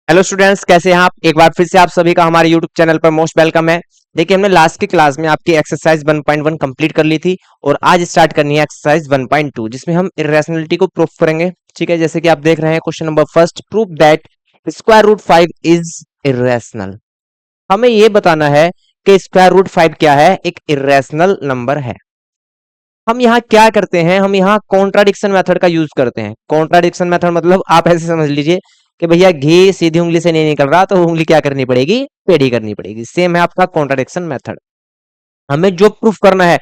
Hello students, कैसे हैं आप। एक बार फिर से आप सभी का हमारे यूट्यूब चैनल पर मोस्ट वेलकम है। देखिए, हमने लास्ट की क्लास में आपकी एक्सरसाइज 1.1 कंप्लीट कर ली थी और आज स्टार्ट करनी है एक्सरसाइज 1.2 जिसमें हम इर्रेशनलिटी को प्रूफ करेंगे। ठीक है, जैसे कि आप देख रहे हैं question number first, proof that square root 5 is irrational. हमें ये बताना है कि स्क्वायर रूट 5 क्या है, एक इर्रेशनल नंबर है। हम यहाँ क्या करते हैं, हम यहाँ कॉन्ट्राडिक्शन मेथड का यूज करते हैं। कॉन्ट्राडिक्शन मेथड मतलब आप ऐसे समझ लीजिए कि भैया घी सीधी उंगली से नहीं निकल रहा तो उंगली क्या करनी पड़ेगी, टेढ़ी करनी पड़ेगी। सेम है आपका कॉन्ट्राडिक्शन मेथड। हमें जो प्रूफ करना है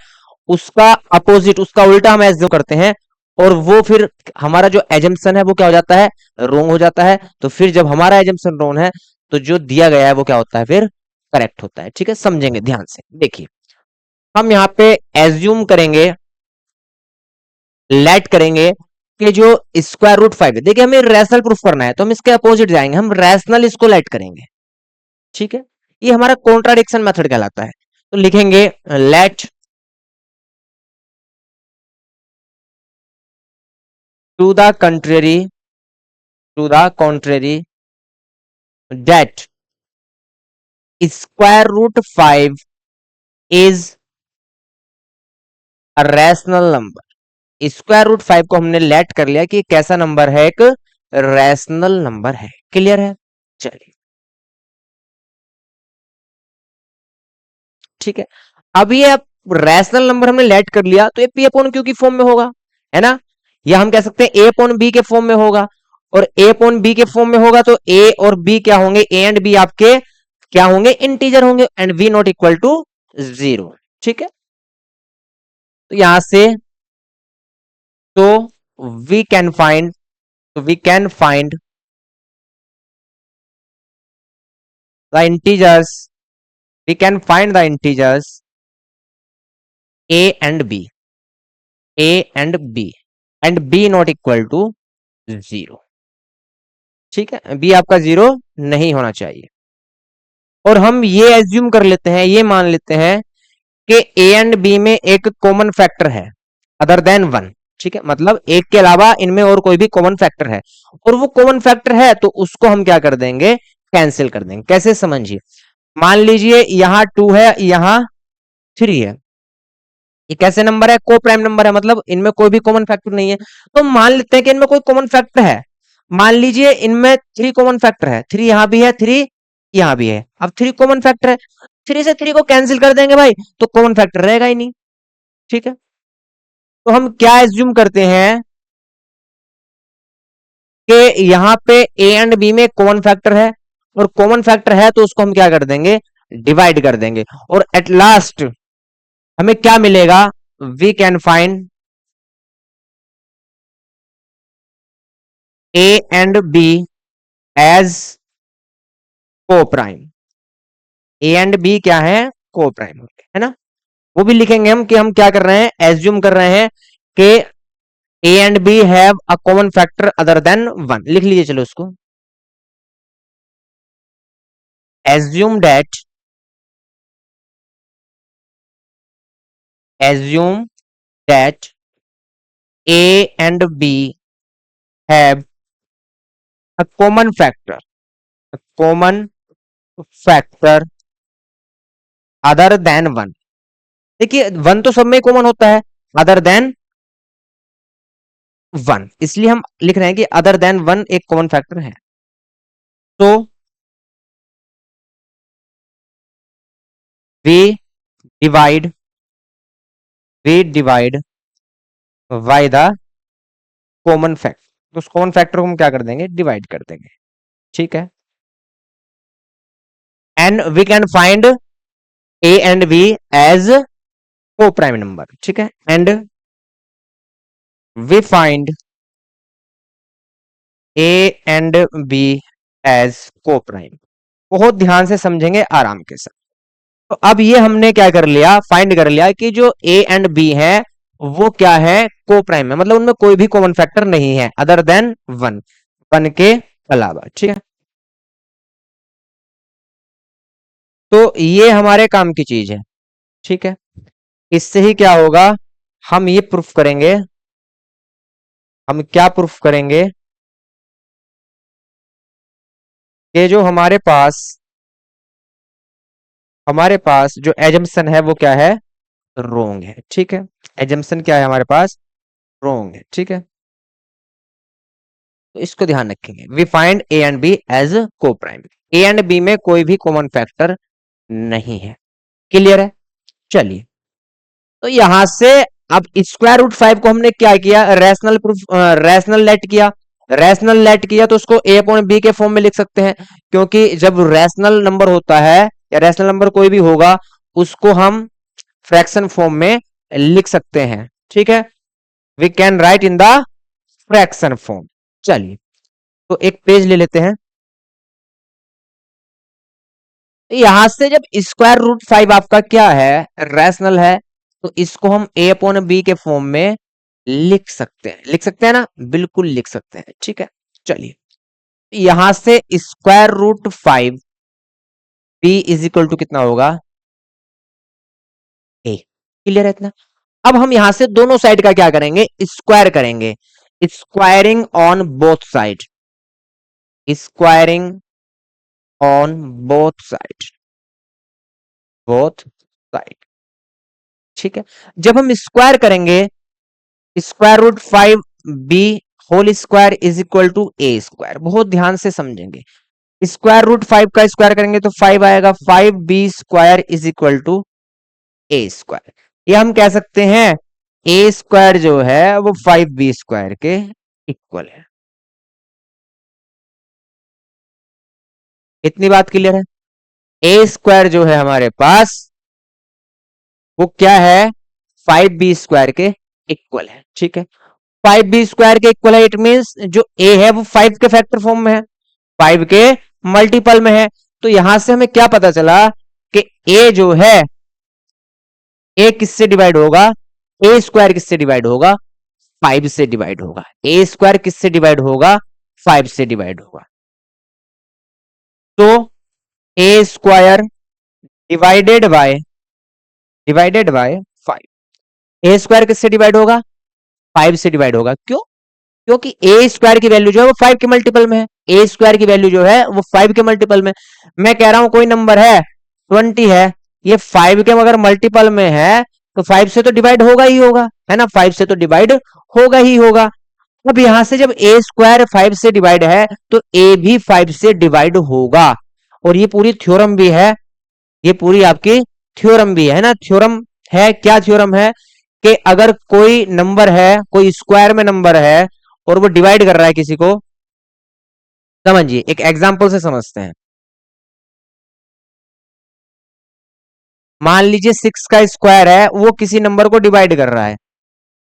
उसका अपोजिट, उसका उल्टा हम एज्यूम करते हैं और वो फिर हमारा जो एजम्पशन है वो क्या हो जाता है, रोंग हो जाता है। तो फिर जब हमारा एजम्पशन रोंग है तो जो दिया गया है वो क्या होता है, फिर करेक्ट होता है। ठीक है, समझेंगे ध्यान से। देखिए, हम यहाँ पे एज्यूम करेंगे, लेट करेंगे कि जो स्क्वायर रूट 5 है, देखिए हमें रैशनल प्रूफ करना है तो हम इसके अपोजिट जाएंगे, हम रैशनल इसको लेट करेंगे। ठीक है, ये हमारा कॉन्ट्राडिक्शन मेथड कहलाता है। तो लिखेंगे let to the contrary, to the contrary that square root 5 is a rational number. Square root 5 को हमने लेट कर लिया कि ये कैसा नंबर है, एक रैशनल नंबर है। क्लियर है, चलिए ठीक है। अब ये रैशनल नंबर हमने लेट कर लिया तो ये पी अपॉन क्यू की फॉर्म में होगा, है ना। या हम कह सकते हैं ए अपॉन बी के फॉर्म में होगा। और ए अपॉन बी के फॉर्म में होगा तो ए और बी क्या होंगे, ए एंड बी आपके क्या होंगे, इंटीजर होंगे and b not equal to 0। ठीक है, तो यहां से तो वी कैन फाइंड, तो we can find the integers, we can find the integers a and b, a and b not equal to 0। ठीक है, बी आपका 0 नहीं होना चाहिए। और हम ये एज्यूम कर लेते हैं, ये मान लेते हैं कि ए एंड बी में एक कॉमन फैक्टर है अदर देन 1। ठीक है, मतलब एक के अलावा इनमें और कोई भी कॉमन फैक्टर है, और वो कॉमन फैक्टर है तो उसको हम क्या कर देंगे, कैंसिल कर देंगे। कैसे समझिए, मान लीजिए यहां 2 है, यहां 3 है। ये कैसे नंबर है, को प्राइम नंबर है, मतलब इनमें कोई भी कॉमन फैक्टर नहीं है। तो मान लेते हैं कि इनमें कोई कॉमन फैक्टर है। मान लीजिए इनमें 3 कॉमन फैक्टर है, 3 यहां भी है, 3 यहां भी है। अब 3 कॉमन फैक्टर है, 3 से 3 को कैंसिल कर देंगे भाई, तो कॉमन फैक्टर रहेगा ही नहीं। ठीक है, तो हम क्या एज्यूम करते हैं कि यहां पे ए एंड बी में कॉमन फैक्टर है, और कॉमन फैक्टर है तो उसको हम क्या कर देंगे, डिवाइड कर देंगे। और एट लास्ट हमें क्या मिलेगा, we can find a and b as coprime. A and b क्या है, को प्राइम, है ना। वो भी लिखेंगे हम कि हम क्या कर रहे हैं, एज्यूम कर रहे हैं कि a and b have a common factor other than 1। लिख लीजिए चलो उसको, assume that, assume that a and b have a common factor, common factor other than 1। देखिए 1 तो सब में कॉमन होता है, अदर देन 1, इसलिए हम लिख रहे हैं कि अदर देन 1 एक कॉमन फैक्टर है। तो we divide, we divide by the common factor. तो उस कॉमन फैक्टर को हम क्या कर देंगे, डिवाइड कर देंगे। ठीक है, and we can find a and b as coprime number. ठीक है, and we find a and b as coprime. बहुत ध्यान से समझेंगे, आराम के साथ। तो अब ये हमने क्या कर लिया, फाइंड कर लिया कि जो ए एंड बी है वो क्या है, को प्राइम है, मतलब उनमें कोई भी कॉमन फैक्टर नहीं है अदर देन 1, 1 के अलावा। ठीक है, तो ये हमारे काम की चीज है। ठीक है, इससे ही क्या होगा, हम ये प्रूफ करेंगे, हम क्या प्रूफ करेंगे ये जो हमारे पास जो एजम्पशन है वो क्या है, रोंग है, ठीक है। एजम्पशन क्या है हमारे पास, रोंग है, ठीक है। तो इसको ध्यान रखेंगे, we find a and b as coprime, a and b में कोई भी कॉमन फैक्टर नहीं है, क्लियर है। चलिए, तो यहां से अब स्क्वायर रूट 5 को हमने क्या किया, रैशनल प्रूफ, रैशनल लेट किया। रैशनल लेट किया तो उसको ए अपॉन बी के फॉर्म में लिख सकते हैं, क्योंकि जब रैशनल नंबर होता है या रैशनल नंबर कोई भी होगा उसको हम फ्रैक्शन फॉर्म में लिख सकते हैं, ठीक है। We can write in the fraction form. चलिए, तो एक पेज ले लेते हैं। यहां से जब स्क्वायर रूट 5 आपका क्या है, रैशनल है, तो इसको हम ए अपॉन बी के फॉर्म में लिख सकते हैं, लिख सकते हैं ना, बिल्कुल लिख सकते हैं, ठीक है। चलिए, यहां से square root 5 b is equal to कितना होगा, ए, क्लियर है इतना। अब हम यहां से दोनों साइड का क्या करेंगे, स्क्वायर करेंगे, squaring on both side, squaring on both side, both side, ठीक है। जब हम स्क्वायर करेंगे, square root 5 b whole square is equal to a square, बहुत ध्यान से समझेंगे। स्क्वायर रूट 5 का स्क्वायर करेंगे तो 5 आएगा, 5b² is equal to a square. ये हम कह सकते हैं ए स्क्वायर जो है वो 5b² के इक्वल है। इतनी बात क्लियर है। ए स्क्वायर जो है हमारे पास वो क्या है, 5b² के इक्वल है, ठीक है। 5b² के इक्वल है, इट मींस जो ए है वो 5 के फैक्टर फॉर्म में है, 5 के मल्टीपल में है। तो यहां से हमें क्या पता चला कि ए जो है, ए किससे डिवाइड होगा, ए स्क्वायर किससे डिवाइड होगा, 5 से डिवाइड होगा। ए स्क्वायर किससे डिवाइड होगा, 5 से डिवाइड होगा। तो A square divided by 5, A square किससे डिवाइड होगा, 5 से डिवाइड होगा। क्यों, क्योंकि ए स्क्वायर की वैल्यू जो है वो 5 के मल्टीपल में है, ए स्क्वायर की वैल्यू जो है वो 5 के मल्टीपल में। मैं कह रहा हूं कोई नंबर है 20 है, ये 5 के अगर मल्टीपल में है तो 5 से तो डिवाइड होगा ही होगा, है ना, 5 से तो डिवाइड होगा ही होगा। अब यहां से जब ए स्क्वायर 5 से डिवाइड है तो ए भी 5 से डिवाइड होगा। और ये पूरी थ्योरम भी है, ये पूरी आपकी थ्योरम भी है ना। थ्योरम है, क्या थ्योरम है, कि अगर कोई नंबर है, कोई स्क्वायर में नंबर है और वो डिवाइड कर रहा है किसी को, समझिए एक एग्जांपल से समझते हैं। मान लीजिए 6 का स्क्वायर है, वो किसी नंबर को डिवाइड कर रहा है,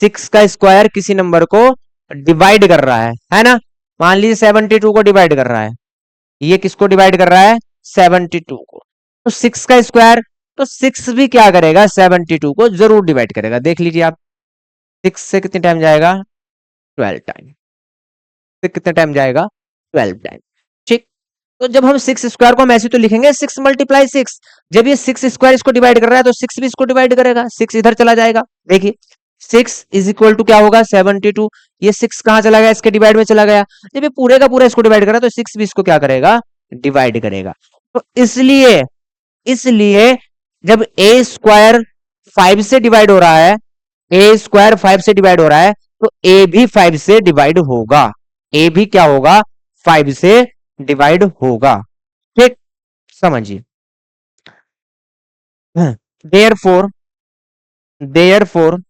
6 का स्क्वायर किसी नंबर को डिवाइड कर रहा है ना। मान लीजिए 72 को डिवाइड कर रहा है, ये किसको डिवाइड कर रहा है, 72 को। तो 6 का स्क्वायर, तो 6 भी क्या करेगा, 72 को जरूर डिवाइड करेगा। देख लीजिए आप, 6 से कितने टाइम जाएगा, 12 टाइम, से कितने टाइम जाएगा, 12 टाइम, ठीक। तो जब हम 6 स्क्वायर को हम ऐसे तो लिखेंगे 6 मल्टीप्लाई 6, जब ये 6 स्क्वायर इसको डिवाइड कर रहा है तो 6 भी इसको डिवाइड करेगा, 6 इधर चला जाएगा। देखिए 6 इज इक्वल टू क्या होगा, 72, ये 6 कहां चला गया, इसके डिवाइड में चला गया। जब ये पूरे का पूरा इसको डिवाइड कर रहा है तो 6 भी इसको क्या करेगा, डिवाइड करेगा। तो इसलिए इसलिए जब ए स्क्वायर 5 से डिवाइड हो रहा है, ए स्क्वायर 5 से डिवाइड हो रहा है, तो ए भी 5 से डिवाइड होगा, ए भी क्या होगा, 5 से डिवाइड होगा, ठीक। समझिए, therefore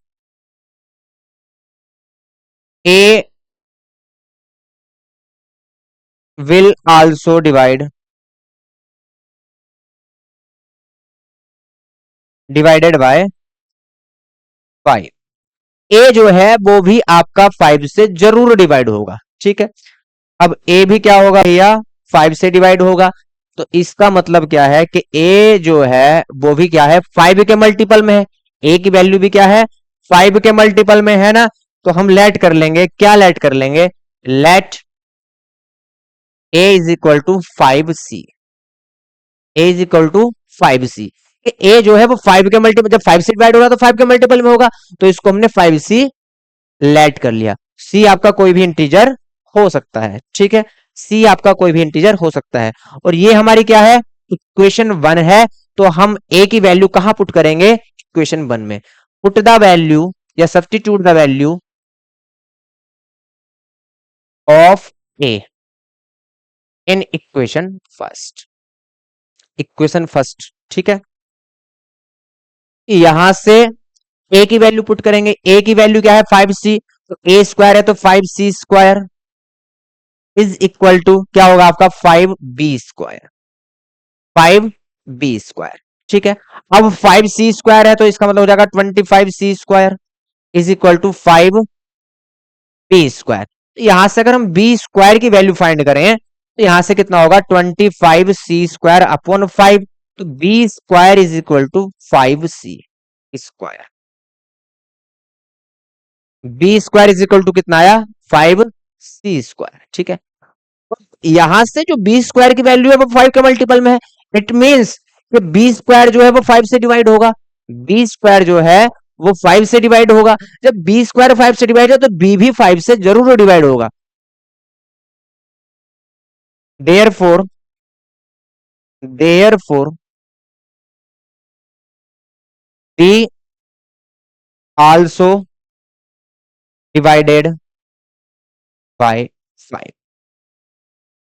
a will also divided by 5, a जो है वो भी आपका 5 से जरूर डिवाइड होगा, ठीक है। अब ए भी क्या होगा भैया, 5 से डिवाइड होगा। तो इसका मतलब क्या है कि ए जो है वो भी क्या है, 5 के मल्टीपल में है, ए की वैल्यू भी क्या है, 5 के मल्टीपल में है ना। तो हम लेट कर लेंगे, क्या लेट कर लेंगे, let a is equal to 5c, a is equal to 5c। A जो है वो 5 के मल्टीपल, जब 5 से डिवाइड होगा तो 5 के मल्टीपल में होगा, तो इसको हमने 5c लेट कर लिया। c आपका कोई भी इंटीजर हो सकता है, ठीक है। सी आपका कोई भी इंटीजर हो सकता है। और ये हमारी क्या है, इक्वेशन 1 है। तो हम ए की वैल्यू कहां पुट करेंगे, इक्वेशन 1 में। पुट द वैल्यू या substitute the value of A in equation first, equation first, ठीक है। यहां से ए की वैल्यू पुट करेंगे, ए की वैल्यू क्या है 5c, तो ए स्क्वायर है तो 5c square is equal to क्या होगा आपका 5b स्क्वायर, 5b स्क्वायर, ठीक है। अब 5c स्क्वायर है तो इसका मतलब हो जाएगा 25c square is equal to 5b square. यहां से अगर हम b स्क्वायर की वैल्यू फाइंड करें तो यहां से कितना होगा 25c स्क्वायर अपॉन 5, तो b square is equal to 5c square. B square is equal to कितना आया 5c स्क्वायर, ठीक है। यहां से जो बी स्क्वायर की वैल्यू है वो 5 के मल्टीपल में है, इट मींस कि बी स्क्वायर जो है वो 5 से डिवाइड होगा, बी स्क्वायर जो है वो 5 से डिवाइड होगा। जब बी स्क्वायर 5 से डिवाइड है तो बी भी 5 से जरूर डिवाइड होगा। Therefore therefore be also divided by 5,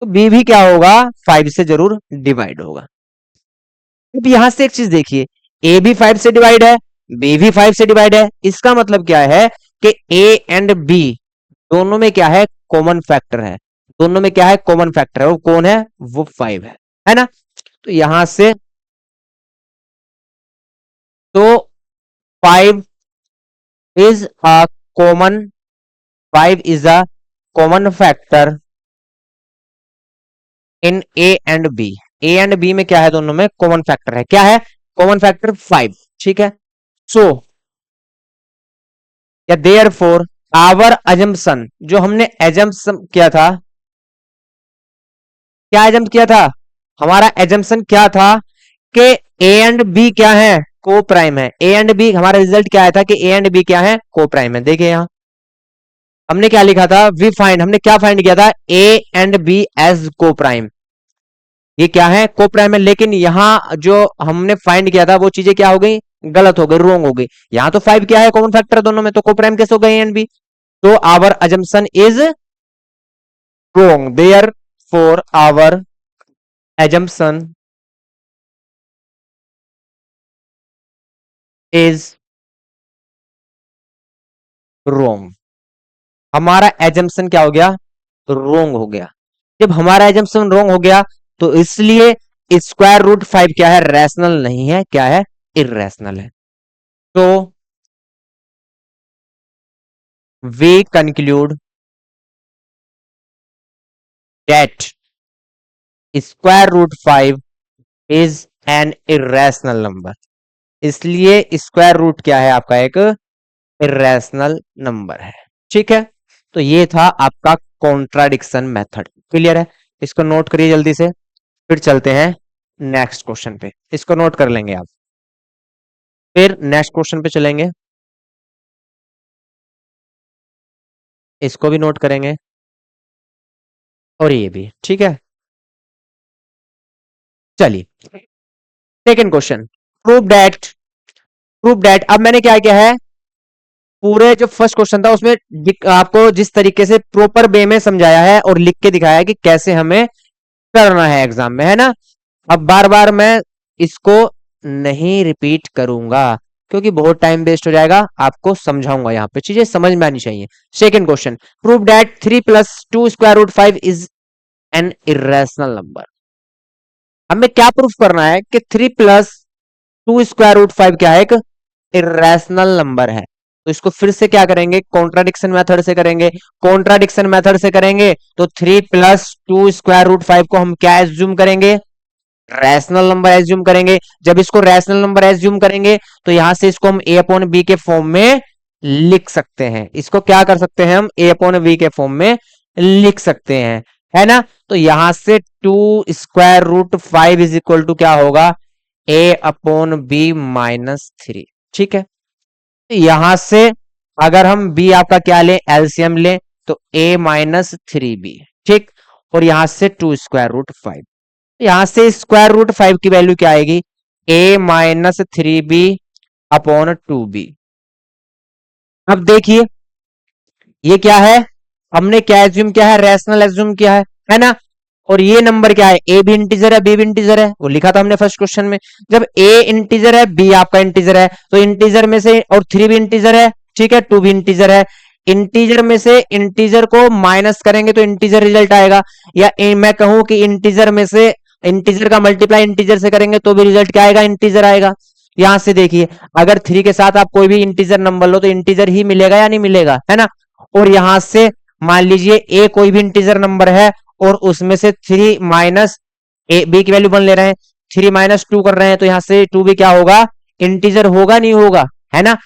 तो बी भी क्या होगा 5 से जरूर डिवाइड होगा। अब यहां से एक चीज देखिए, ए भी 5 से डिवाइड है, बी भी 5 से डिवाइड है, इसका मतलब क्या है कि ए एंड बी दोनों में क्या है कॉमन फैक्टर है, दोनों में क्या है कॉमन फैक्टर है, वो कौन है वो 5 है ना। तो यहां से तो 5 is a common, 5 is a common factor in a and b, a and b में क्या है दोनों में कॉमन फैक्टर है, क्या है कॉमन फैक्टर 5, ठीक है। सो या देयरफॉर आवर अजम्पशन, जो हमने एजम्पशन किया था, क्या एजम्प किया था, हमारा एजम्पशन क्या था कि ए एंड बी क्या है को प्राइम है, ए एंड बी हमारा रिजल्ट क्या आया था कि ए एंड बी क्या है को प्राइम है। देखिए यहां हमने क्या लिखा था, वी फाइंड, हमने क्या फाइंड किया था ए एंड बी एज को प्राइम, ये क्या है को प्राइम है। लेकिन यहां जो हमने फाइंड किया था वो चीजें क्या हो गई, गलत हो गई, रोंग हो गई। यहां तो 5 क्या है कॉमन फैक्टर दोनों में, तो को प्राइम कैसे हो गए ए एंड बी, तो our assumption is wrong, therefore our assumption is wrong, हमारा एजम्पशन क्या हो गया रोंग हो गया। जब हमारा एजम्पशन रोंग हो गया तो इसलिए स्क्वायर रूट 5 क्या है रैशनल नहीं है, क्या है इरेशनल है। तो we conclude that square root 5 is an irrational number, इसलिए स्क्वायर रूट क्या है आपका एक इरेशनल नंबर है, ठीक है। तो ये था आपका कॉन्ट्राडिक्शन मेथड, क्लियर है। इसको नोट करिए जल्दी से, फिर चलते हैं नेक्स्ट क्वेश्चन पे, इसको नोट कर लेंगे आप, फिर नेक्स्ट क्वेश्चन पे चलेंगे, इसको भी नोट करेंगे और ये भी, ठीक है। चलिए सेकंड क्वेश्चन, प्रूव दैट अब मैंने क्या किया है, पूरे जो फर्स्ट क्वेश्चन था उसमें आपको जिस तरीके से प्रॉपर वे में समझाया है और लिख के दिखाया है कि कैसे हमें करना है एग्जाम में, है ना। अब बार बार मैं इसको नहीं रिपीट करूंगा क्योंकि बहुत टाइम वेस्ट हो जाएगा, आपको समझाऊंगा, यहाँ पे चीजें समझ में आनी चाहिए। Second question, prove that 3 plus 2 square root 5 is an irrational number. हमें क्या प्रूफ करना है कि 3 प्लस 2 स्क्वायर रूट 5 क्या है एक इरेशनल नंबर है। तो इसको फिर से क्या करेंगे कॉन्ट्राडिक्शन मेथड से करेंगे, कॉन्ट्राडिक्शन मेथड से करेंगे तो 3 प्लस 2 स्क्वायर रूट 5 को हम क्या एज्यूम करेंगे रैशनल नंबर एज्यूम करेंगे। जब इसको रैशनल नंबर एज्यूम करेंगे तो यहां से इसको हम ए अपॉन बी के फॉर्म में लिख सकते हैं, इसको क्या कर सकते हैं हम ए अपॉन बी के फॉर्म में लिख सकते हैं, है ना। तो यहां से 2 square root 5 is equal to क्या होगा ए अपॉन बी माइनस 3, ठीक है। तो यहां से अगर हम बी आपका क्या लें एलसीएम लें तो ए माइनस 3 बी, ठीक। और यहां से 2√5। यहां से √5 की वैल्यू क्या आएगी, a-3b अपॉन 2b। अब देखिए ये क्या है, हमने क्या एज्यूम किया है, रैशनल एज्यूम किया है ना। और ये नंबर क्या है, ए भी इंटीजर है, बी भी इंटीजर है, वो लिखा था हमने फर्स्ट क्वेश्चन में। जब ए इंटीजर है, बी आपका इंटीजर है, तो इंटीजर में से, और 3 भी इंटीजर है, ठीक है, 2 भी इंटीजर है, इंटीजर में से इंटीजर को माइनस करेंगे तो इंटीजर रिजल्ट आएगा। या मैं कहूं कि इंटीजर में से इंटीजर का मल्टीप्लाई इंटीजर से करेंगे तो भी रिजल्ट क्या आएगा, इंटीजर आएगा। यहां से देखिए, अगर 3 के साथ आप कोई भी इंटीजर नंबर लो तो इंटीजर ही मिलेगा या नहीं मिलेगा, है ना। और यहां से मान लीजिए ए कोई भी इंटीजर नंबर है और उसमें से 3 माइनस ए, बी की वैल्यू 1 ले रहे हैं, 3 माइनस 2 कर रहे हैं, तो यहां से 2 भी क्या होगा, इंटीजर होगा नहीं होगा, है ना।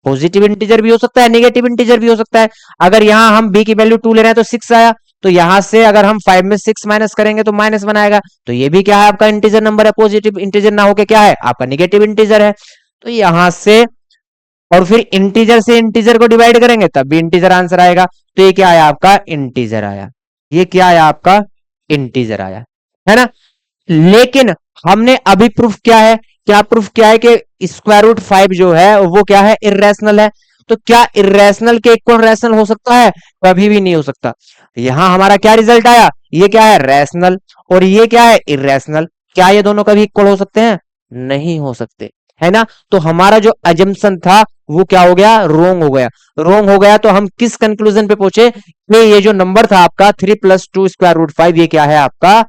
पॉजिटिव इंटीजर भी हो सकता है, नेगेटिव इंटीजर भी हो सकता है। अगर यहां हम बी की वैल्यू 2 ले रहे हैं तो 6 आया, तो यहां से अगर हम 5 में 6 माइनस करेंगे तो माइनस बनाएगा, तो ये भी क्या है, आपका इंटीजर नंबर है, पॉजिटिव इंटीजर ना होके क्या है, आपका नेगेटिव इंटीजर है। तो यहां से, और फिर इंटीजर से इंटीजर को डिवाइड करेंगे तब भी इंटीजर आंसर आएगा। तो ये क्या आया आपका, इंटीजर आया। ये क्या आया आपका, इंटीजर आया, है ना। लेकिन हमने अभी प्रूफ किया है, क्या प्रूफ किया है कि √5 जो है वो क्या है, इर्रेशनल है। तो क्या इर्रेशनल के इक्वल रैशनल हो सकता है, कभी भी नहीं हो सकता। यहां हमारा क्या रिजल्ट आया, ये क्या है, रैशनल, और ये क्या है, इर्रेशनल। क्या ये दोनों कभी इक्वल हो सकते हैं, नहीं हो सकते, है ना। तो हमारा जो अजम्पशन था वो क्या हो गया, रोंग हो गया। रोंग हो गया तो हम किस कंक्लूजन पे पहुंचे कि ये जो नंबर था आपका 3 + 2√5 ये क्या है, आपका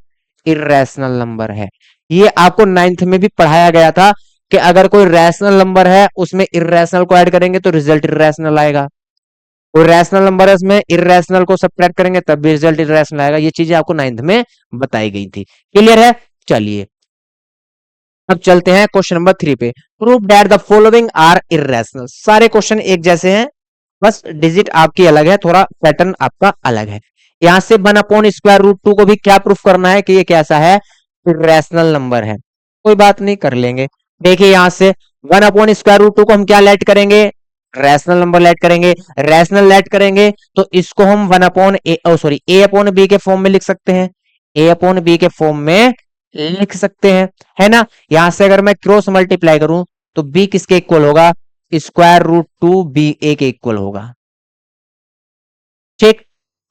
इर्रेशनल नंबर है। ये आपको 9th में भी पढ़ाया गया था कि अगर कोई रैशनल नंबर है उसमें इर्रेशनल को ऐड करेंगे तो रिजल्ट इर्रेशनल आएगा, कोई रैशनल नंबर है उसमें इर्रेशनल को सब्ट्रैक्ट करेंगे तब भी रिजल्ट इर्रेशनल आएगा। ये चीजें आपको 9th में बताई गई थी, क्लियर है। चलिए अब चलते हैं क्वेश्चन नंबर 3 पे। Prove that the following are irrational. सारे क्वेश्चन एक जैसे हैं, बस डिजिट आपकी अलग है, थोड़ा पैटर्न आपका अलग है। यहां से 1/√2 को भी क्या प्रूफ करना है कि ये कैसा है, इर्रेशनल नंबर है। कोई बात नहीं, कर लेंगे। देखिए यहां से 1/√2 को हम क्या लेट करेंगे, रैशनल नंबर लेट करेंगे। रैशनल लेट करेंगे तो इसको हम 1/a/b के फॉर्म में लिख सकते हैं, a/b के फॉर्म में लिख सकते हैं, है ना। यहां से अगर मैं क्रॉस मल्टीप्लाई करूं तो b किसके इक्वल होगा, √2 ba के इक्वल होगा, ठीक।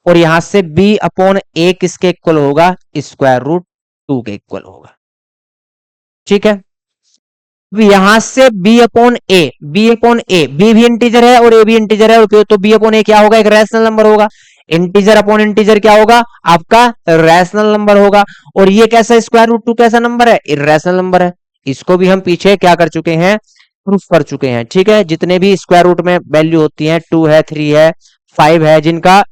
और यहां से b/a किसके इक्वल होगा, √2 के इक्वल होगा, ठीक है। यहां से b/a भी इंटीजर है और a भी इंटीजर है, तो b/a क्या होगा, एक रैशनल नंबर होगा। इंटीजर अपॉन इंटीजर क्या होगा, आपका रैशनल नंबर होगा। और ये कैसा √2 कैसा नंबर है, इर्रेशनल नंबर है। इसको भी हम पीछे क्या कर चुके हैं, प्रूफ कर चुके हैं, ठीक है। जितने भी स्क्वायर रूट में वैल्यू होती है, 2 है, 3 है, 5 है, जिनका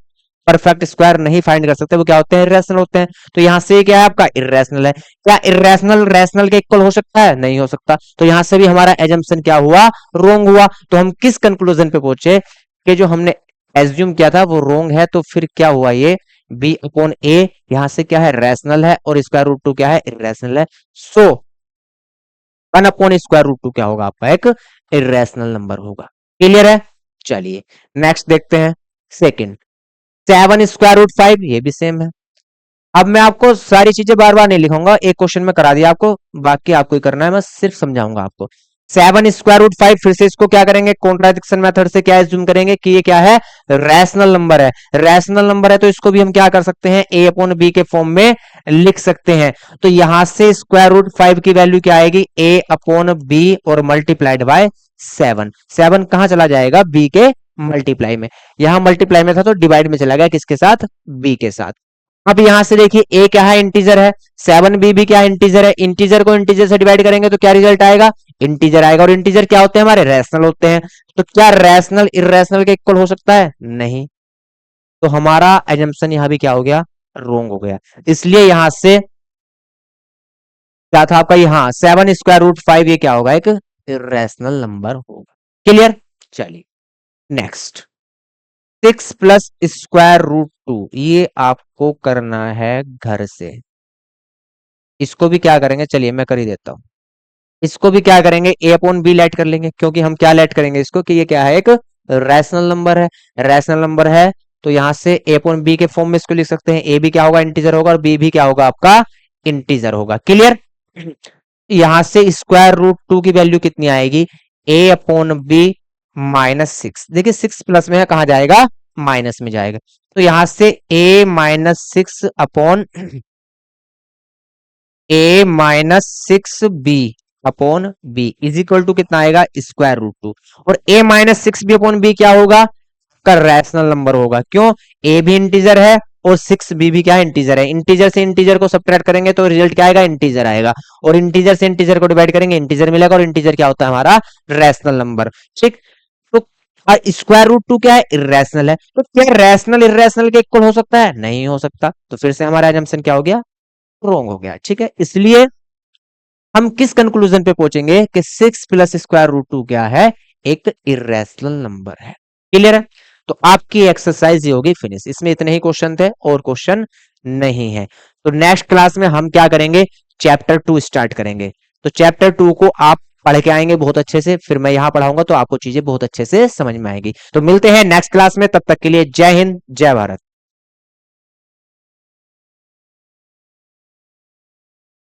परफेक्ट स्क्वायर नहीं फाइंड कर सकते वो क्या होते हैं, इर्रेशनल होते हैं। तो यहां से क्या है, आपका इर्रेशनल है। क्या इर्रेशनल रैशनल के इक्वल हो सकता है, नहीं हो सकता। तो यहां से भी हमारा एजम्पशन क्या हुआ, रोंग हुआ। तो हम किस कंक्लूजन पे पहुंचे कि जो हमने एज्यूम किया था वो रोंग है। तो फिर क्या हुआ, ये b/a यहां से क्या है, रैशनल है, और √2 क्या है, इर्रेशनल है। सो 1/√2 क्या होगा, आपका एक इर्रेशनल नंबर होगा, क्लियर है। चलिए नेक्स्ट देखते हैं, सेकंड। 7√5 ये भी सेम है। अब मैं आपको सारी चीजें बार बार नहीं लिखूंगा, एक क्वेश्चन में करा दिया आपको, बाकी आपको ही करना है, मैं सिर्फ समझाऊंगा आपको। 7√5 फिर से इसको क्या करेंगे, कॉन्ट्राडिक्शन मेथड से क्या एज्यूम करेंगे कि ये क्या है, रैशनल नंबर है। रैशनल नंबर है तो इसको भी हम क्या कर सकते हैं, a/b के फॉर्म में लिख सकते हैं। तो यहां से √5 की वैल्यू क्या आएगी, a/b और मल्टीप्लाइड बाय 7। 7 कहां चला जाएगा, b के मल्टीप्लाई में। यहां मल्टीप्लाई में था तो डिवाइड में चला गया, किसके साथ, b के साथ। अब यहां से देखिए a क्या है, इंटीजर है, 7b भी क्या है, इंटीजर है। इंटीजर को इंटीजर से डिवाइड करेंगे तो क्या रिजल्ट आएगा, इंटीजर आएगा। और इंटीजर क्या होते हैं, हमारे रैशनल होते हैं। तो क्या रैशनल इर्रेशनल के इक्वल हो सकता है, नहीं। तो हमारा एजम्पशन यहां भी क्या हो गया, रोंग हो गया। इसलिए यहां से क्या था आपका, यहाँ 7√5 ये क्या होगा, एक इर्रेशनल नंबर होगा, क्लियर। चलिए नेक्स्ट, 6 + √2 ये आपको करना है घर से। इसको भी क्या करेंगे, चलिए मैं कर ही देता हूं। इसको भी क्या करेंगे, a/b लेट कर लेंगे, क्योंकि हम क्या लेट करेंगे इसको कि ये क्या है, एक रैशनल नंबर है। रैशनल नंबर है तो यहां से ए अपॉन बी के फॉर्म में इसको लिख सकते हैं, ए भी क्या होगा इंटीजर होगा और बी भी क्या होगा आपका इंटीजर होगा। क्लियर। यहां से स्क्वायर रूट टू की वैल्यू कितनी आएगी, ए अपॉन बी -6। देखिए 6 प्लस में है, कहां जाएगा माइनस में जाएगा, तो यहां से a -6 upon a -6 b upon b is equal to कितना आएगा स्क्वायर रूट टू। और ए -6 बी अपॉन बी क्या होगा का रैशनल नंबर होगा, क्यों, ए भी इंटीजर है और 6 बी भी क्या है इंटीजर है। इंटीजर से इंटीजर को सब्ट्रैक्ट करेंगे तो रिजल्ट क्या आएगा इंटीजर आएगा, और इंटीजर से इंटीजर को डिवाइड करेंगे इंटीजर मिलेगा, और इंटीजर क्या होता है हमारा रैशनल नंबर। ठीक, तो स्क्वायर रूट टू क्या है इर्रेशनल है, तो क्या रैशनल इर्रेशनल के इक्वल हो सकता है, नहीं हो सकता, तो फिर से हमारा एजम्पशन क्या हो गया रॉन्ग हो गया। ठीक है, इसलिए हम किस कंक्लूजन पे पहुंचेंगे कि 6 प्लस स्क्वायर रूट टू क्या है एक इर्रेशनल नंबर है। क्लियर है, तो आपकी एक्सरसाइज ये होगी फिनिश। इसमें इतने ही क्वेश्चन थे और क्वेश्चन नहीं है। तो नेक्स्ट क्लास में हम क्या करेंगे, चैप्टर 2 स्टार्ट करेंगे। तो चैप्टर 2 को आप पढ़ के आएंगे बहुत अच्छे से, फिर मैं यहां पढ़ाऊंगा तो आपको चीजें बहुत अच्छे से समझ में आएगी। तो मिलते हैं नेक्स्ट क्लास में, तब तक के लिए जय हिंद जय भारत।